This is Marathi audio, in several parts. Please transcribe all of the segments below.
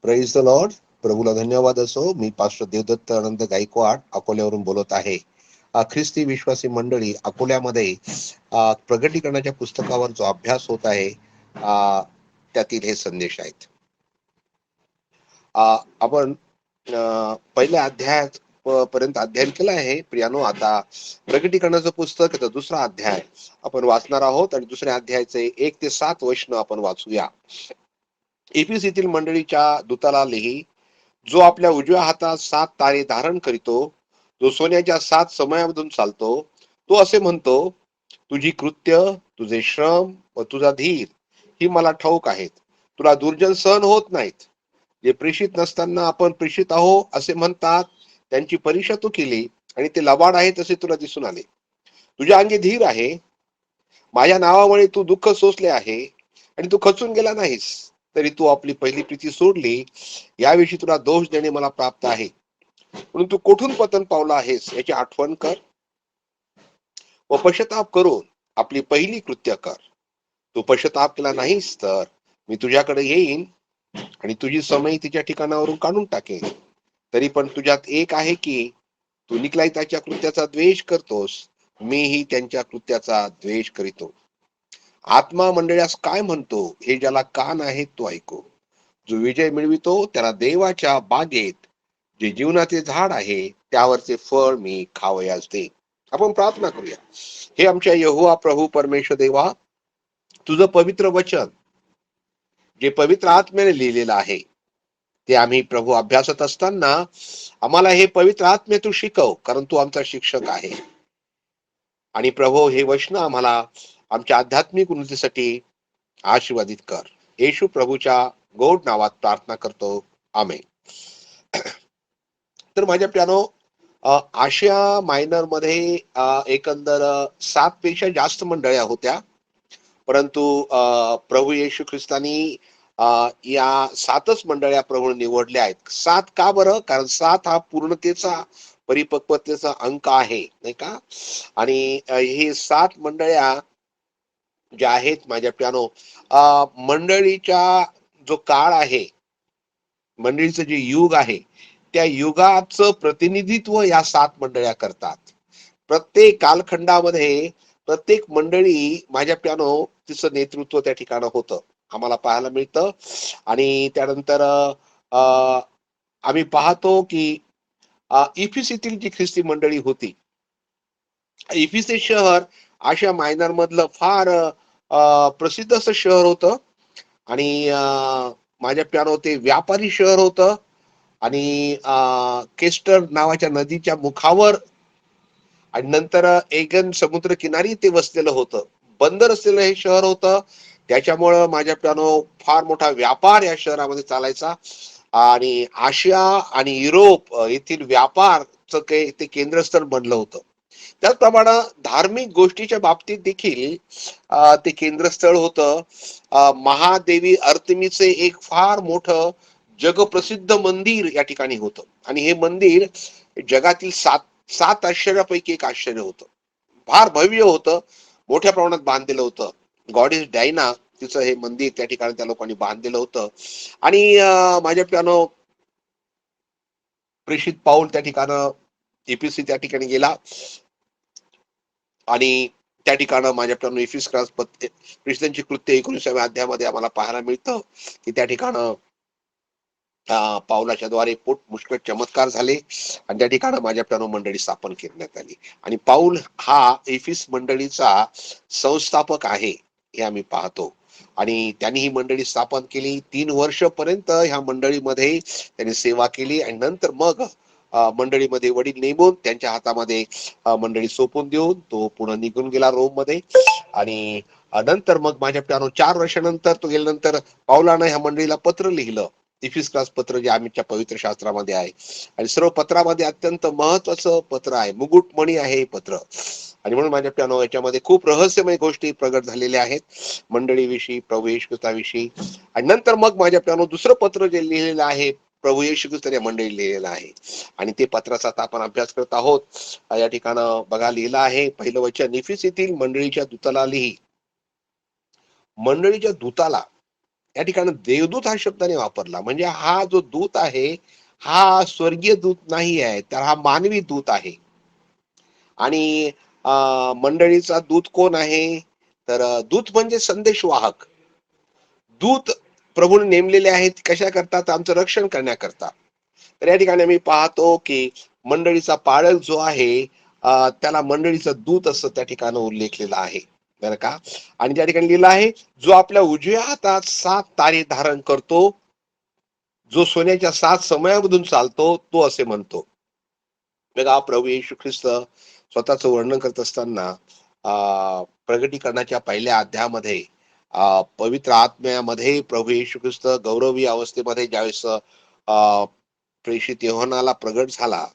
Praise the Lord. प्रभूला धन्यवाद असो. मी पास्टर देवदत्त आनंद गायकवाड अकोल्यावरून बोलत आहे. ख्रिस्ती विश्वासी मंडळी अकोल्यामध्ये प्रगटीकरणाच्या पुस्तकावर जो अभ्यास होत आहे त्यातील हे संदेश आहेत. आपण पहिल्या अध्यायात पर्यंत अध्ययन केलं आहे प्रियानो. आता प्रगटीकरणाचं पुस्तक याचा दुसरा अध्याय आपण वाचणार आहोत आणि दुसऱ्या अध्यायाचे 1 ते 7 वचन आपण वाचूया. एफिसीतील मंडळीच्या दूताला लिही, जो आपल्या उजव्या हातात 7 तारे धारण करीतो, जो सोन्याच्या 7 समयामधून चालतो, तो असे म्हणतो, तुझी कृत्य, तुझे श्रम व तुझा धीर ही मला ठाऊक आहेत. तुला दुर्जन सहन होत नाहीत. जे प्रेषित नसताना आपण प्रेषित आहो असे म्हणतात, त्यांची परीक्षा तू केली आणि ते लबाड आहेत असे तुला दिसून आले. तुझ्या अंगी धीर आहे, माझ्या नावामुळे तू दुःख सोसले आहे आणि तू खचून गेला नाहीस. तरी तू आपली पहिली प्रीती सोडली. याविषयी तुला दोष देणे मला प्राप्त आहे. म्हणून तू कोठून पतन पावला आहेस याची आठवण कर व पश्चाताप करून आपली पहिली कृत्य कर. तू पश्चाताप केला नाहीस तर मी तुझ्याकडे येईन आणि तुझी समयी तिच्या ठिकाणावरून काढून टाकेन. तरी पण तुझ्यात एक आहे की तू निकलाईताच्या कृत्याचा द्वेष करतोस, मीही त्यांच्या कृत्याचा द्वेष करीतो. आत्मा मंडळास काय म्हणतो हे ज्याला कान आहे तो ऐको. जो विजय मिळवितो त्याला देवाच्या बागेत जे जीवनाचे झाड आहे त्यावरचे फळ मी खावयास देईन. आपण प्रार्थना करूया. हे आमच्या यहोवा प्रभू परमेश्वर देवा, तुझं पवित्र वचन जे पवित्र आत्म्याने लिहिलेलं आहे ते आम्ही प्रभू अभ्यासत असताना आम्हाला हे पवित्र आत्मे तू शिकव, कारण तू आमचा शिक्षक आहे. आणि प्रभू हे वचन आम्हाला आमच्या आध्यात्मिक उन्नतीसाठी आशीर्वादित कर. येशू प्रभूच्या गोड नावात प्रार्थना करतो, आमेन. तर माझ्या प्यानो आशिया मायनर मध्ये एकंदर 7 पेक्षा जास्त मंडळ्या होत्या, परंतु प्रभू येशू ख्रिस्तानी या 7च मंडळ्या प्रभू निवडल्या आहेत. 7 का बरं? कारण 7 हा पूर्णतेचा परिपक्वतेचा अंक आहे, नाही का? आणि हे 7 मंडळ्या ज्या आहेत माझ्या प्यानो, मंडळीचा जो काळ आहे, मंडळीचं जे युग आहे, त्या युगाचं प्रतिनिधित्व या 7 मंडळ्या करतात. प्रत्येक कालखंडामध्ये प्रत्येक मंडळी माझ्या प्यानो तिचं नेतृत्व त्या ठिकाणी होतं, आम्हाला पाहायला मिळतं. आणि त्यानंतर आम्ही पाहतो की इफिसीतील जी ख्रिस्ती मंडळी होती, इफिसी शहर आशिया मायनर मधलं फार प्रसिद्ध असं शहर होतं. आणि माझ्या प्यानो ते व्यापारी शहर होतं. आणि केस्टर नावाच्या नदीच्या मुखावर आणि नंतर एगन समुद्र किनारी ते वसलेलं होतं. बंदर असलेलं हे शहर होतं. त्याच्यामुळं माझ्या प्यानो फार मोठा व्यापार या शहरामध्ये चालायचा. आणि आशिया आणि युरोप येथील व्यापारचं काही ते केंद्रस्थळ बनलं होतं. त्याचप्रमाणे धार्मिक गोष्टीच्या बाबतीत देखील ते केंद्रस्थळ होतं. महादेवी अर्तिमीचे एक फार मोठं जगप्रसिद्ध मंदिर या ठिकाणी होतं. आणि हे मंदिर जगातील 7 आश्चर्यापैकी एक आश्चर्य होतं. फार भव्य होतं, मोठ्या प्रमाणात बांधलेलं होतं. गॉडेस डायना तिचं हे मंदिर त्या ठिकाणी त्या लोकांनी बांधलेलं होतं. आणि माझ्या प्यानो प्रेषित पाऊल त्या ठिकाणं एपीसी त्या ठिकाणी गेला आणि त्या ठिकाणं माझ्या प्यानो इफिस क्रास ख्रिस्तांची कृत्य 19व्या अध्यायामध्ये आम्हाला पाहायला मिळतं की त्या ठिकाणं पावलाच्या द्वारे पोट मुष्कळ चमत्कार झाले आणि त्या ठिकाणी माझ्या प्यानो मंडळी स्थापन करण्यात आली. आणि पाऊल हा एफिस मंडळीचा संस्थापक आहे हे आम्ही पाहतो. आणि त्यांनी ही मंडळी स्थापन केली. 3 वर्षपर्यंत ह्या मंडळीमध्ये त्यांनी सेवा केली आणि नंतर मग मंडळीमध्ये वडील नेमून त्यांच्या हातामध्ये मंडळी सोपून देऊन तो पुन्हा निघून गेला रोम मध्ये. आणि नंतर मग माझ्या प्यानो 4 वर्षानंतर तो गेल्यानंतर पावलानं ह्या मंडळीला पत्र लिहिलं, इफिस क्लास पत्र जे आमच्या पवित्र शास्त्रामध्ये आहे. आणि सर्व पत्रामध्ये अत्यंत महत्वाचं पत्र आहे, मुकुटमणी आहे हे पत्र. आणि म्हणून माझ्या प्यानो याच्यामध्ये खूप रहस्यमय गोष्टी प्रगट झालेल्या आहेत मंडळीविषयी, प्रभू येशू ख्रिस्ताविषयी. आणि नंतर मग माझ्या प्यानो दुसरं पत्र जे लिहिलेलं आहे प्रभू येशू ख्रिस्त या मंडळी लिहिलेलं आहे. आणि ते पत्राचा आता आपण अभ्यास करत आहोत. या ठिकाणं बघा लिहिलं आहे, पहिलं वचन, इफिस येथील मंडळीच्या दूताला लिही. मंडळीच्या दूताला या ठिकाणी देवदूत हा शब्दाने वापरला, म्हणजे हा जो दूत आहे हा स्वर्गीय दूत नाही आहे, तर हा मानवी दूत आहे. आणि मंडळीचा दूत कोण आहे? तर दूत म्हणजे संदेशवाहक. दूत प्रभूने नेमलेले आहेत कशा करतात? आमचं रक्षण करण्याकरता. तर या ठिकाणी आम्ही पाहतो की मंडळीचा पाळक जो आहे त्याला मंडळीचा दूत असं त्या ठिकाणी उल्लेखलेला आहे, बरं का. आणि त्या ठिकाणी लिहिलं आहे, जो आपल्या उजव्या हातात 7 तारे धारण करतो, जो सोन्याच्या 7 समयामधून चालतो, तो असे म्हणतो. बघा, प्रभू येशू ख्रिस्त स्वतःचं वर्णन करत असताना प्रगटीकरणाच्या पहिल्या अध्यायामध्ये पवित्र आत्म्यामध्ये प्रभू येशू ख्रिस्त गौरवी अवस्थेमध्ये ज्यावेळेस प्रेषित योहानाला प्रगट झाला,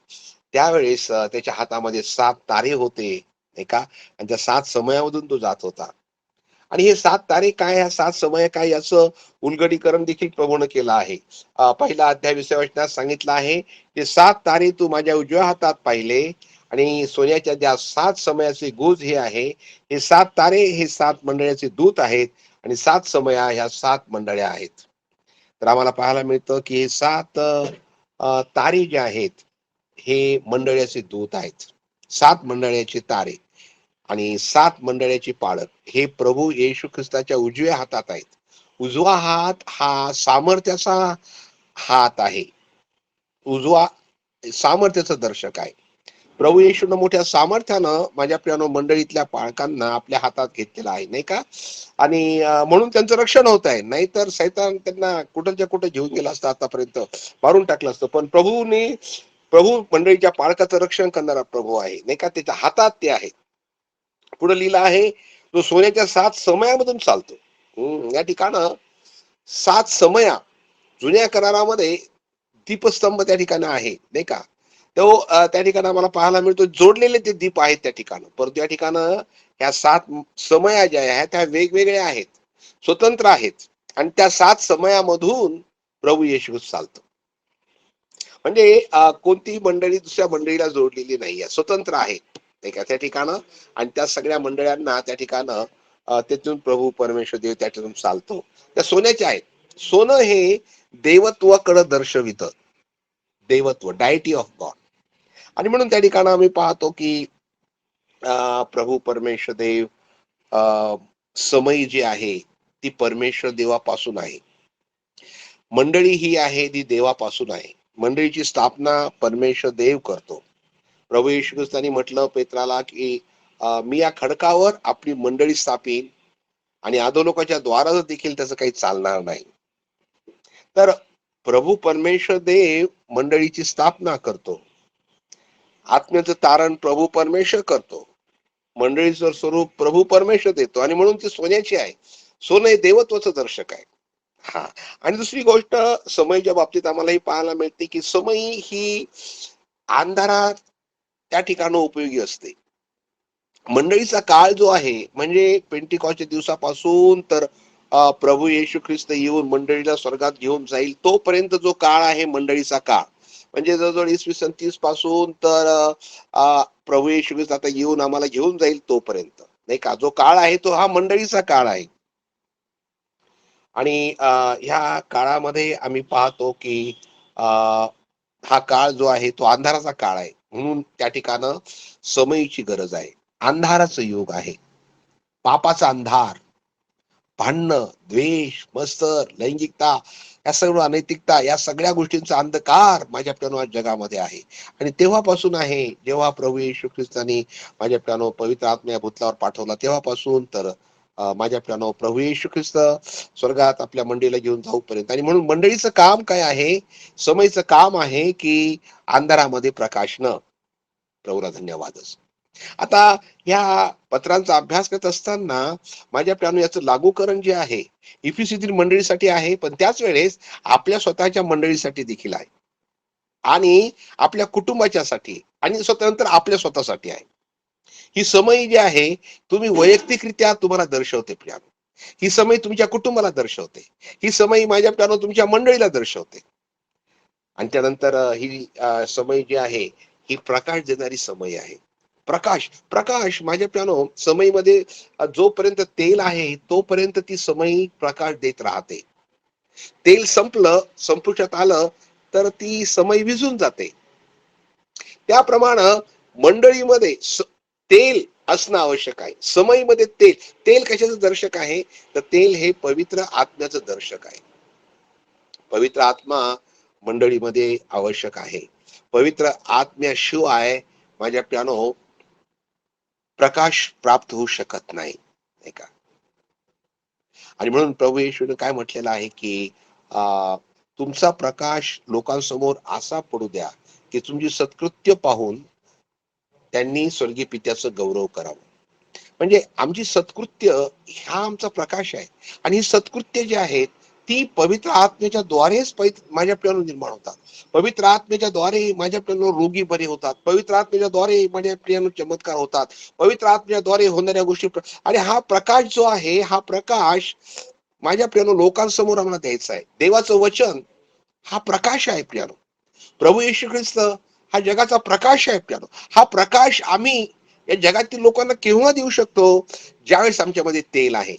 त्यावेळेस त्याच्या हातामध्ये 7 तारे होते, नाही का. आणि त्या 7 समयामधून तो जात होता. आणि हे 7 तारे काय, ह्या 7 समय काय, याचं उलगडीकरण देखील प्रभूने केलं आहे. पहिला अध्याय 20व्या वचनात सांगितलं आहे, ते 7 तारे तू माझ्या उजव्या हातात पाहिले, आणि सोन्याच्या ज्या 7 समयाचे गुज हे आहे, हे 7 तारे हे 7 मंडळाचे दूत आहेत, आणि 7 समया ह्या 7 मंडळ्या आहेत. तर आम्हाला पाहायला मिळतं की हे 7 तारे जे आहेत हे मंडळाचे दूत आहेत. 7 मंडळाचे तारे आणि 7 मंडळाची पाळक हे प्रभू येशू ख्रिस्ताच्या उजव्या हातात आहेत. उजवा हात हा सामर्थ्याचा हात आहे. उजवा सामर्थ्याचं दर्शक आहे. प्रभू येशूनं मोठ्या सामर्थ्यानं माझ्या प्रियानो मंडळीतल्या पाळकांना आपल्या हातात घेतलेला आहे, नाही का. आणि म्हणून त्यांचं रक्षण होत आहे. नाहीतर सैतान त्यांना कुठंच्या कुठं घेऊन गेला असता, आतापर्यंत मारून टाकलं असतं. पण प्रभू मंडळीच्या पाळकाचं रक्षण करणारा प्रभू आहे, नाही का. त्याच्या हातात ते आहे. पुढे लिहिलं आहे, जो सोन्याच्या 7 समयामधून चालतो. या ठिकाणं 7 समया जुन्या करारामध्ये दीपस्तंभ त्या ठिकाणी आहे, नाही का. तो त्या ठिकाणी आम्हाला पाहायला मिळतो, जोडलेले ते दीप आहेत त्या ठिकाणी. परंतु या ठिकाणं ह्या 7 समया ज्या आहेत त्या वेगवेगळ्या आहेत, स्वतंत्र आहेत. आणि त्या 7 समयामधून प्रभू येशू चालतो. म्हणजे कोणतीही मंडळी दुसऱ्या मंडळीला जोडलेली नाहीये, स्वतंत्र आहे, नाही का, त्या ठिकाणं. आणि त्या सगळ्या मंडळांना त्या ठिकाणं त्यातून प्रभू परमेश्वर देव त्याच्यातून चालतो. त्या सोन्याच्या आहेत. सोनं हे देवत्वाकडे दर्शवित, देवत्व, डायटी ऑफ गॉड. आणि म्हणून त्या ठिकाणी आम्ही पाहतो की प्रभू परमेश्वर देव समय जी आहे ती परमेश्वर देवापासून आहे. मंडळी ही आहे ती देवापासून आहे. मंडळीची स्थापना परमेश्वर देव करतो. प्रभू येशू ख्रिस्तानी म्हटलं पेत्राला की मी या खडकावर आपली मंडळी स्थापीन, आणि अधोलोकाच्या द्वारावर देखील त्याचं काही चालणार नाही. तर प्रभू परमेश्वर देव मंडळीची स्थापना करतो. आत्म्याचं तारण प्रभू परमेश्वर करतो. मंडळीचं स्वरूप प्रभू परमेश्वर देतो, आणि म्हणून ती सोन्याची आहे. सोनं हे देवत्वाचं दर्शक आहे. हा. आणि दुसरी गोष्ट, समयच्या बाबतीत आम्हाला ही पाहायला मिळते की समय ही अंधारात त्या ठिकाणी उपयोगी असते. मंडळीचा काळ जो आहे, म्हणजे पेंटिकॉसच्या दिवसापासून तर प्रभू येशू ख्रिस्त येऊन मंडळीला स्वर्गात घेऊन जाईल तोपर्यंत जो काळ आहे मंडळीचा काळ, म्हणजे जवळजवळ 2030 पासून तर प्रभू येशू ख्रिस्त आता येऊन आम्हाला घेऊन जाईल तोपर्यंत, नाही का, जो काळ आहे तो हा मंडळीचा काळ आहे. आणि ह्या काळामध्ये आम्ही पाहतो की हा काळ जो आहे तो अंधाराचा काळ आहे, म्हणून त्या ठिकाणं समयीची गरज आहे. अंधाराचं युग आहे, पापाचा अंधार, भांडणं, द्वेष, मत्सर, लैंगिकता, या सर्व अनैतिकता, या सगळ्या गोष्टींचा अंधकार माझ्या प्रियानो जगामध्ये आहे. आणि तेव्हापासून आहे, जेव्हा प्रभू येशू ख्रिस्तानी माझ्या प्रियानो पवित्र आत्मा या भूतलावर पाठवला, तेव्हापासून तर माझ्या प्रियानो प्रभू येशू ख्रिस्त स्वर्गात आपल्या मंडळीला घेऊन जाऊपर्यंत. आणि म्हणून मंडळीचं काम काय आहे? समयचं काम आहे की अंधारामध्ये प्रकाशनं. प्रभूला धन्यवादच. आता ह्या पत्रांचा अभ्यास करत असताना माझ्या प्रियानो याचं लागूकरण जे आहे इफिसीतील मंडळीसाठी आहे, पण त्याच वेळेस आपल्या स्वतःच्या मंडळीसाठी देखील आहे, आणि आपल्या कुटुंबाच्या साठी, आणि स्वतंत्र आपल्या स्वतःसाठी आहे. ही समय जी आहे तुम्ही वैयक्तिकरित्या तुम्हाला दर्शवते प्रियानो. ही समय तुमच्या कुटुंबाला दर्शवते. ही समय माझ्या प्रियानो तुमच्या मंडळीला दर्शवते. आणि त्यानंतर ही समय जी आहे ही प्रकाश देणारी समय आहे. प्रकाश, प्रकाश माझ्या प्रियानो समईमध्ये जोपर्यंत तेल आहे तोपर्यंत ती समई प्रकाश देत राहते. तेल संपलं, संपुष्टात आलं तर ती समई विझून जाते. त्याप्रमाणे मंडळीमध्ये तेल असणं आवश्यक आहे. समईमध्ये तेल, तेल कशाचं दर्शक आहे? तर तेल हे पवित्र आत्म्याचं दर्शक आहे. पवित्र आत्मा मंडळीमध्ये आवश्यक आहे. पवित्र आत्म्याशिवाय माझ्या प्यानो प्रकाश प्राप्त होऊ शकत नाही, नाही का? आणि म्हणून प्रभू येशूने काय म्हटलेलं आहे की तुमचा प्रकाश लोकांसमोर असा पडू द्या की तुमची सत्कृत्य पाहून त्यांनी स्वर्गीय पित्याचं गौरव करावं. म्हणजे आमची सत्कृत्य हा आमचा प्रकाश आहे. आणि ही सत्कृत्य जी आहेत ती पवित्र आत्म्याच्या द्वारेच माझ्या प्रियानो निर्माण होतात. पवित्र आत्म्याच्या द्वारे माझ्या प्रियानो रोगी बरे होतात. पवित्र आत्म्याच्या द्वारे माझ्या प्रियानो चमत्कार होतात. पवित्र आत्म्याच्या द्वारे होणाऱ्या गोष्टी आणि हा प्रकाश जो आहे, हा प्रकाश माझ्या प्रियानो लोकांसमोर आम्हाला द्यायचा आहे. देवाचं वचन हा प्रकाश आहे प्रियानो. प्रभू येशू ख्रिस्त हा जगाचा प्रकाश आहे प्रियानो. हा प्रकाश आम्ही या जगातील लोकांना केव्हा देऊ शकतो? ज्यावेळेस आमच्यामध्ये तेल आहे.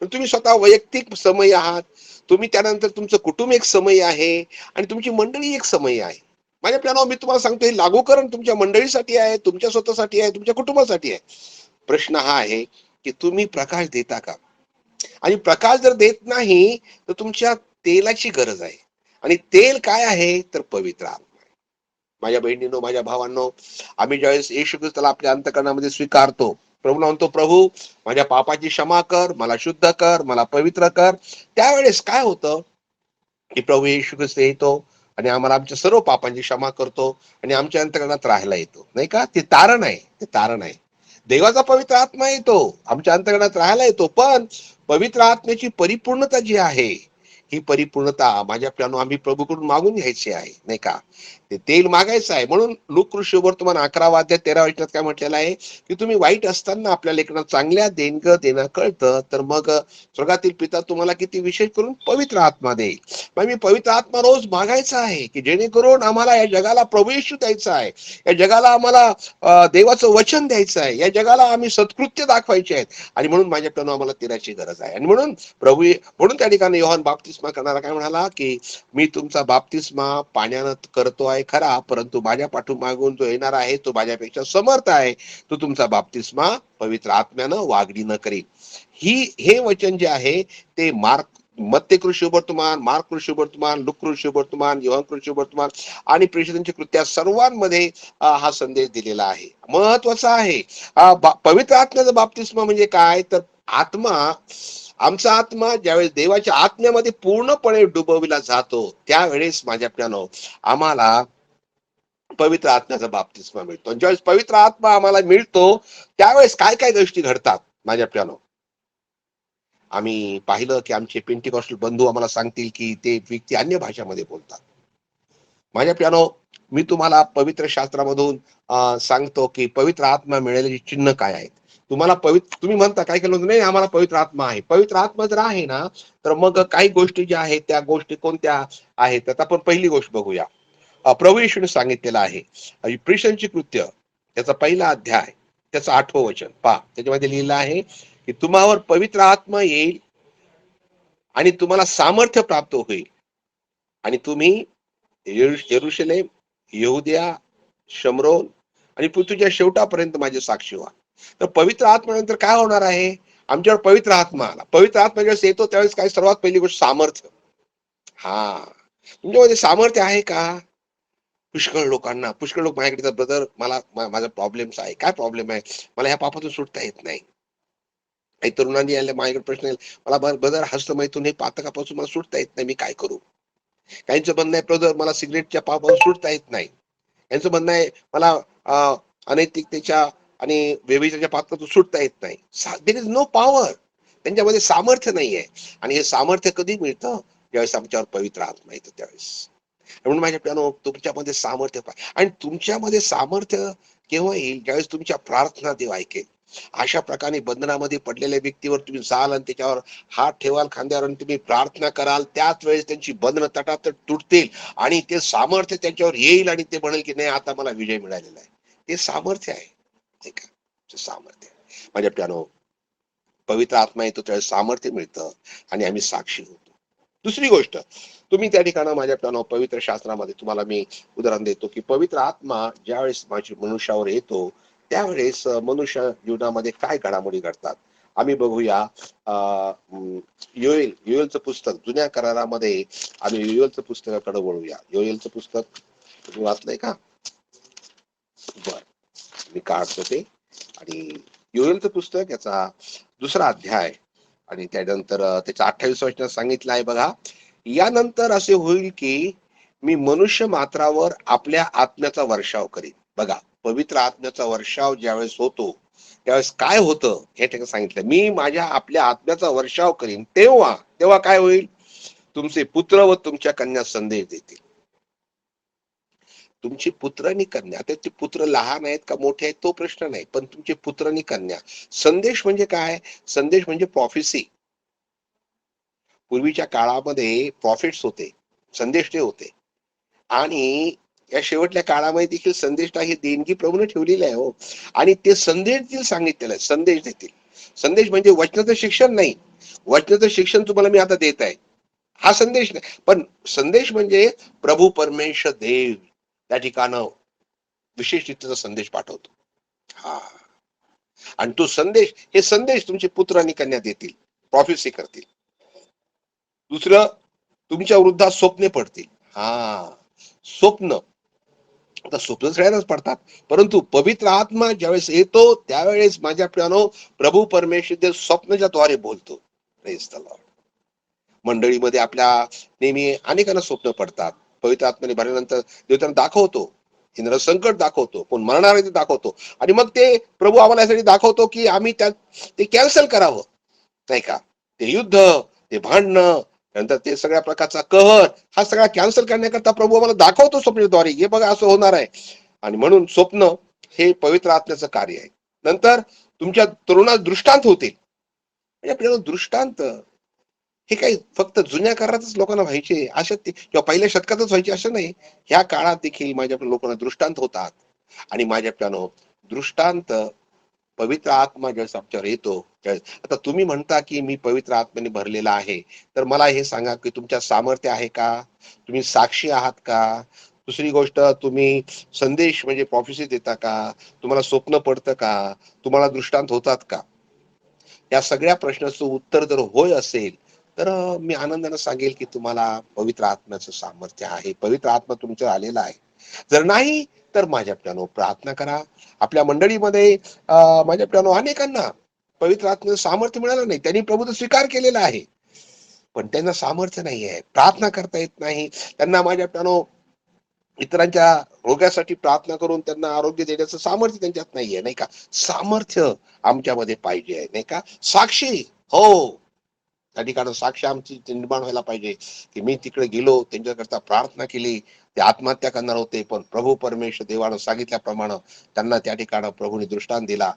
तुम्ही स्वतः वैयक्तिक समय आहात, तुम्ही त्यानंतर तुमचं कुटुंब एक समय आहे आणि तुमची मंडळी एक समय आहे. माझ्या प्रियानो, मी तुम्हाला सांगतो, हे लागूकरण तुमच्या मंडळीसाठी आहे, तुमच्या स्वतःसाठी आहे, तुमच्या कुटुंबासाठी आहे. प्रश्न हा आहे की तुम्ही प्रकाश देता का? आणि प्रकाश जर देत नाही तर तुमच्या तेलाची गरज आहे. आणि तेल काय आहे? तर पवित्र आत्मा. माझ्या बहिणींनो, माझ्या भावांनो, आम्ही ज्यावेळेस येशू ख्रिस्ताला आपल्या अंतःकरणामध्ये स्वीकारतो, प्रभूला म्हणतो, प्रभू माझ्या पापाची क्षमा कर, मला शुद्ध कर, मला पवित्र कर, त्यावेळेस काय होतं की प्रभू येशू ख्रिस्त येतो आणि आम्हाला आमच्या सर्व पापांची क्षमा करतो आणि आमच्या अंतःकरणात राहायला येतो, नाही का? ते तारण आहे, ते तारण आहे. देवाचा पवित्र आत्मा येतो, आमच्या अंतःकरणात राहायला येतो, पण पवित्र आत्म्याची परिपूर्णता जी आहे, ही परिपूर्णता माझ्या प्रियानो आम्ही प्रभूकडून मागून घ्यायची आहे, नाही का? ते तेल मागायचं आहे. म्हणून लूक वर्तमान 11 अध्याय 13 वचनात काय म्हटलेलं आहे की तुम्ही वाईट असताना आपल्या लेकरांना चांगल्या देणगं देणं कळतं, तर मग स्वर्गातील पिता तुम्हाला किती विशेष करून पवित्र आत्मा देईल. मग मी पवित्र आत्मा रोज मागायचा आहे की जेणेकरून आम्हाला या जगाला प्रभू येशू द्यायचा आहे, या जगाला आम्हाला देवाचं वचन द्यायचं आहे, या जगाला आम्ही सत्कृत्य दाखवायचे आहेत. आणि म्हणून माझ्या प्रियानो आम्हाला तेलाची गरज आहे. आणि म्हणून म्हणून त्या ठिकाणी योहान बाप्तिस्मा करणारा काय म्हणाला की मी तुमचा बाप्तिस्मा पाण्यानं करतो आहे खरा, परंतु माझ्या पाठीमागून जो येणार आहे तो माझ्यापेक्षा समर्थ आहे, तो तुमचा बाप्तिस्मा पवित्र आत्म्यानं वागडीनं करेल. हे वचन जे आहे ते मत्ते कृषी वर्तमान, मार्क कृषी वर्तमान, लूक कृषी वर्तमान, योहान कृषी वर्तमान आणि प्रेषितांची कृत्या सर्वांमध्ये हा संदेश दिलेला आहे. महत्वाचा आहे. पवित्र आत्म्याचा बाप्तिस्मा म्हणजे काय? तर आत्मा, आमचा आत्मा ज्यावेळेस देवाच्या आत्म्यामध्ये पूर्णपणे डुबविला जातो, त्यावेळेस माझ्या प्रियानो आम्हाला पवित्र आत्म्याचा बाप्तिस्मा मिळतो. ज्यावेळेस पवित्र आत्मा आम्हाला मिळतो त्यावेळेस काय काय गोष्टी घडतात माझ्या प्रियानो? आम्ही पाहिलं की आमचे पेंटिकॉस्टल बंधू आम्हाला सांगतील की ते व्यक्ती अन्य भाषामध्ये बोलतात. माझ्या प्रियानो, मी तुम्हाला पवित्र शास्त्रामधून सांगतो की पवित्र आत्मा मिळालेली चिन्ह काय आहेत. तुम्हाला तुम्ही म्हणता काय केलं नाही, आम्हाला पवित्र आत्मा आहे. पवित्र आत्मा जर आहे ना, तर मग काही गोष्टी ज्या आहेत त्या गोष्टी कोणत्या आहेत? तर आपण पहिली गोष्ट बघूया. प्रभू येशूने सांगितलेलं आहे प्रेषितांची कृत्य त्याचा पहिला अध्याय, त्याचं 8वं वचन पहा. त्याच्यामध्ये लिहिलं आहे की तुम्हावर पवित्र आत्मा येईल आणि तुम्हाला सामर्थ्य प्राप्त होईल आणि तुम्ही यरुशलेम, यहुदिया, शमरोन आणि पृथ्वीच्या शेवटापर्यंत माझे साक्षी व्हा. तर पवित्र आत्म्यानंतर काय होणार आहे? आमच्यावर पवित्र आत्मा आला. पवित्र आत्मा ज्यावेळेस येतो त्यावेळेस काय सर्वात पहिली गोष्ट सामर्थ्य. हा, तुमच्यामध्ये सामर्थ्य आहे का? पुष्कळ लोक माझ्याकडे, ब्रदर मला माझा प्रॉब्लेम्स आहे. काय प्रॉब्लेम आहे? मला ह्या पापातून सुटता येत नाही. काही तरुणांनी आले माझ्याकडे प्रश्न येईल, मला ब्रदर हस्तमैथून हे पातकापासून मला सुटता येत नाही, मी काय करू? काहींचं म्हणणं आहे, ब्रदर मला सिगरेटच्या पापापासून सुटता येत नाही. यांचं म्हणणं आहे मला अनैतिकतेच्या आणि व्यभिचाराच्या पापातून सुटता येत नाही. There is no power. त्यांच्यामध्ये सामर्थ्य नाहीये. आणि हे सामर्थ्य कधी मिळतं? ज्यावेळेस आमच्यावर पवित्र आत्मा येतो त्यावेळेस. म्हणून माझ्या प्रियानो, तुमच्यामध्ये सामर्थ्य आणि तुमच्यामध्ये सामर्थ्य केव्हा येईल? ज्यावेळेस तुमच्या प्रार्थना देव ऐकेल. अशा प्रकारे बंधनामध्ये पडलेल्या व्यक्तीवर तुम्ही जाल आणि त्याच्यावर हात ठेवाल खांद्यावर आणि तुम्ही प्रार्थना कराल, त्याच वेळेस त्यांची बंधनं तटातट तुटतील आणि ते सामर्थ्य त्यांच्यावर येईल आणि ते म्हणेल की नाही, आता मला विजय मिळालेला आहे. ते सामर्थ्य आहे, नाही का? ते सामर्थ्य. माझ्या प्रियानो, पवित्र आत्मा येतो त्यावेळेस सामर्थ्य मिळतं आणि आम्ही साक्षी होतो. दुसरी गोष्ट, तुम्ही त्या ठिकाणी माझ्या पवित्र शास्त्रामध्ये तुम्हाला मी उदाहरण देतो की पवित्र आत्मा ज्यावेळेस माझी मनुष्यावर येतो त्यावेळेस मनुष्य जीवनामध्ये काय घडामोडी घडतात. आम्ही बघूया योएलचं पुस्तक जुन्या करारामध्ये आम्ही योएलचं पुस्तकाकडे वळूया. योएलचं पुस्तक तुम्ही वाचलंय का? बर, मी काढतो ते. आणि योएलचं पुस्तक याचा 2रा अध्याय आणि त्यानंतर त्याच्या 28 वचनात सांगितलं आहे बघा, यानंतर असे होईल की मी मनुष्य मात्रावर आपल्या आत्म्याचा वर्षाव करीन. बघा, पवित्र आत्म्याचा वर्षाव ज्यावेळेस होतो त्यावेळेस काय होतं हे ठिकाणी सांगितलं, मी माझ्या आपल्या आत्म्याचा वर्षाव करीन. तेव्हा तेव्हा काय होईल, तुमचे पुत्र व तुमच्या कन्या संदेश देतील. तुमची पुत्र आणि कन्या, आता ते पुत्र लहान आहेत का मोठे आहेत तो प्रश्न नाही, पण तुमचे पुत्र आणि कन्या. संदेश म्हणजे काय? संदेश म्हणजे प्रॉफिसी. पूर्वीच्या काळामध्ये प्रॉफिट्स होते, संदेश ते होते. आणि या शेवटल्या काळामध्ये देखील संदेश ही देणगी प्रभूने ठेवलेली आहे हो. आणि ते संदेश देखील सांगितलेलं आहे, संदेश देतील. संदेश म्हणजे वचनाचं शिक्षण नाही. वचनाचं शिक्षण तुम्हाला मी आता देत आहे, हा संदेश नाही. पण संदेश म्हणजे प्रभू परमेश्वर देव त्या ठिकाणं विशेष रीतीचा संदेश पाठवतो. हा, आणि तो संदेश, हे संदेश तुमचे पुत्र आणि कन्या देतील, प्रॉफिसी करतील. दुसरं, तुमच्या वृद्धात स्वप्ने पडतील. हा, स्वप्न, आता स्वप्न सगळ्यांनाच पडतात, परंतु पवित्र आत्मा ज्यावेळेस येतो त्यावेळेस माझ्या प्रियानो प्रभू परमेश्वर स्वप्नाच्या द्वारे बोलतो. Praise the Lord. मंडळीमध्ये आपल्या नेहमी अनेकांना स्वप्न पडतात. पवित्र आत्म्याने भरल्यानंतर देव त्यांना दाखवतो, इंद्र संकट दाखवतो, कोण मरणार आहे ते दाखवतो. आणि मग ते प्रभू आम्हाला यासाठी दाखवतो की आम्ही त्यात ते कॅन्सल करावं, नाही का? ते युद्ध, ते भांडणं, नंतर ते सगळ्या प्रकारचा कहर, हा सगळा कॅन्सल करण्याकरता प्रभू आम्हाला दाखवतो स्वप्नाद्वारे, हे बघा असं होणार आहे. आणि म्हणून स्वप्न हे पवित्र आत्म्याचं कार्य आहे. नंतर तुमच्या तरुणात दृष्टांत होतील. म्हणजे आपल्याला दृष्टांत हे काही फक्त जुन्या काळातच लोकांना व्हायचे असं किंवा पहिल्या शतकातच व्हायचे असं नाही. ह्या काळात देखील माझ्या लोकांना दृष्टांत होतात. आणि माझ्या प्यानो दृष्टांत पवित्र आत्मा ज्यावेळेस आमच्यावर येतो त्यावेळेस. आता तुम्ही म्हणता की मी पवित्र आत्म्याने भरलेला आहे, तर मला हे सांगा की तुमच्या सामर्थ्य आहे का? तुम्ही साक्षी आहात का? दुसरी गोष्ट, तुम्ही संदेश म्हणजे प्रॉफिसी देता का? तुम्हाला स्वप्न पडतं का? तुम्हाला दृष्टांत होतात का? या सगळ्या प्रश्नाचं उत्तर जर होय असेल तर मी आनंदाने सांगेल की तुम्हाला पवित्र आत्म्याचं सामर्थ्य आहे, पवित्र आत्मा तुमच्यावर आलेला आहे. जर नाही तर माझ्या प्यानो प्रार्थना करा. आपल्या मंडळीमध्ये माझ्या प्यानो अनेकांना पवित्र आत्म्याचं सामर्थ्य मिळालं नाही, त्यांनी प्रभूचा स्वीकार केलेला आहे, पण त्यांना सामर्थ्य नाही आहे, प्रार्थना करता येत नाही त्यांना. माझ्या प्यानो इतरांच्या रोगासाठी प्रार्थना करून त्यांना आरोग्य देण्याचं सामर्थ्य त्यांच्यात नाहीये, नाही का? सामर्थ्य आमच्यामध्ये पाहिजे, नाही का? साक्षी, हो, त्या ठिकाणी साक्ष आमची निर्माण व्हायला पाहिजे की मी तिकडे गेलो, त्यांच्याकरता प्रार्थना केली, ते आत्महत्या करणार होते, पण प्रभू परमेश्वर देवानं सांगितल्याप्रमाणे त्यांना त्या ठिकाणी प्रभूने दृष्टांत दिला.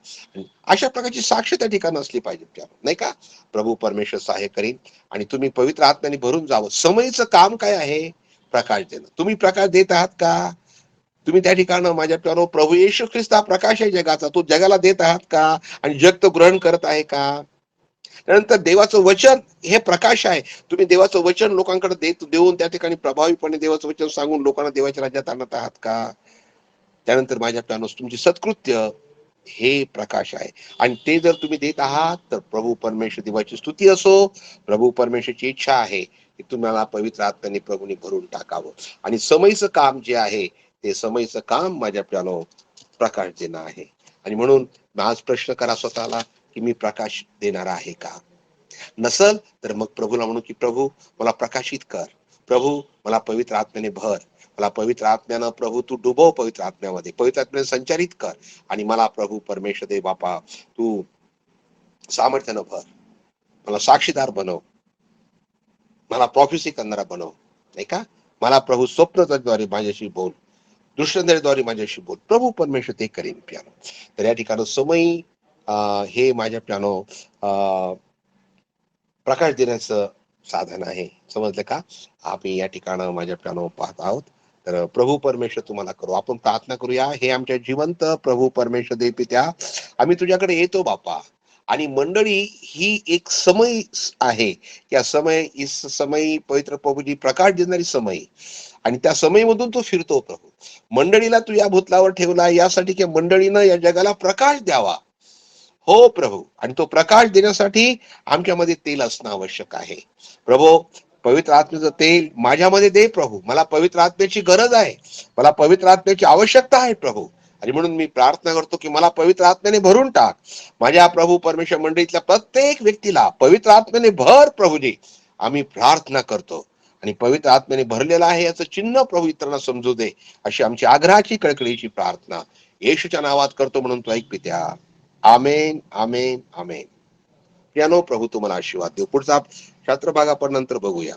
अशा प्रकारची साक्ष त्या ठिकाणी असली पाहिजे, नाही का? प्रभू परमेश्वर सहाय्य करीन. आणि तुम्ही पवित्र आत्म्याने भरून जावं. समयीचं काम काय आहे? प्रकाश देणं. तुम्ही प्रकाश देत आहात का? तुम्ही त्या ठिकाणी माझ्या प्यारो प्रभू येशू ख्रिस्त हा प्रकाश आहे जगाचा, तो जगाला देत आहात का? आणि जग तो ग्रहण करत आहे का? त्यानंतर देवाचं वचन हे प्रकाश आहे. तुम्ही देवाचं वचन लोकांकडे देऊन त्या ठिकाणी प्रभावीपणे देवाचं वचन सांगून लोकांना देवाच्या राज्यात आणत आहात का? त्यानंतर माझ्या प्यानोस तुमची सत्कृत्य हे प्रकाश आहे. आणि ते जर तुम्ही देत आहात तर प्रभू परमेश्वर देवाची स्तुती असो. प्रभू परमेश्वरची इच्छा आहे की तुम्हाला पवित्र आत्म्याने प्रभूने भरून टाकावं. आणि समयचं काम जे आहे ते समयचं काम माझ्या प्यानो प्रकाश देणं आहे. आणि म्हणून आज प्रश्न करा स्वतःला की मी प्रकाश देणार आहे का? नसल तर मग प्रभूला म्हणू की प्रभू मला प्रकाशित कर, प्रभू मला पवित्र आत्म्याने भर, मला पवित्र आत्म्यानं प्रभू तू डुबव, पवित्र आत्म्यामध्ये पवित्र आत्म्याने संचारित कर. आणि मला प्रभू परमेश्वर दे बापा, तू सामर्थ्यानं भर, मला साक्षीदार बनव, मला प्रॉफिसी करणारा बनव, नाही का? मला प्रभू स्वप्नाद्वारे माझ्याशी बोल, दृष्टांताद्वारे माझ्याशी बोल. प्रभू परमेश्वर ते करेन प्यानो. तर या ठिकाणी समय हे माझ्या प्यानो प्रकाश देण्याचं साधन आहे. समजलं का? आम्ही या ठिकाणी माझ्या प्यानो पाहत आहोत. तर प्रभू परमेश्वर तुम्हाला करू. आपण प्रार्थना करूया. हे आमच्या जिवंत प्रभू परमेश्वर देव पित्या, आम्ही तुझ्याकडे येतो बापा. आणि मंडळी ही एक समय आहे. या समय पवित्र प्रभूजी प्रकाश देणारी समय, आणि त्या समयमधून तो फिरतो प्रभू. मंडळीला तू या भूतलावर ठेवला यासाठी की मंडळीनं या जगाला प्रकाश द्यावा. हो प्रभू, आणि तो प्रकाश देण्यासाठी आमच्यामध्ये तेल असणं आवश्यक आहे. प्रभू, पवित्र आत्म्याचं तेल माझ्यामध्ये दे प्रभू. मला पवित्र आत्म्याची गरज आहे, मला पवित्र आत्म्याची आवश्यकता आहे प्रभू. आणि म्हणून मी प्रार्थना करतो की मला पवित्र आत्म्याने भरून टाक. माझ्या प्रभू परमेश्वर मंडळीतल्या प्रत्येक व्यक्तीला पवित्र आत्म्याने भर प्रभूजी, आम्ही प्रार्थना करतो. आणि पवित्र आत्म्याने भरलेला आहे याचं चिन्ह प्रभू इतरांना समजू दे, अशी आमची आग्रहाची कळकळीची प्रार्थना येशूच्या नावात करतो, म्हणून तो ऐक पित्या. आमेन, आमेन, आमेन. प्रियानो, प्रभू तुम्हाला आशीर्वाद देऊ. पुढचा शास्त्र भाग आपण नंतर बघूया.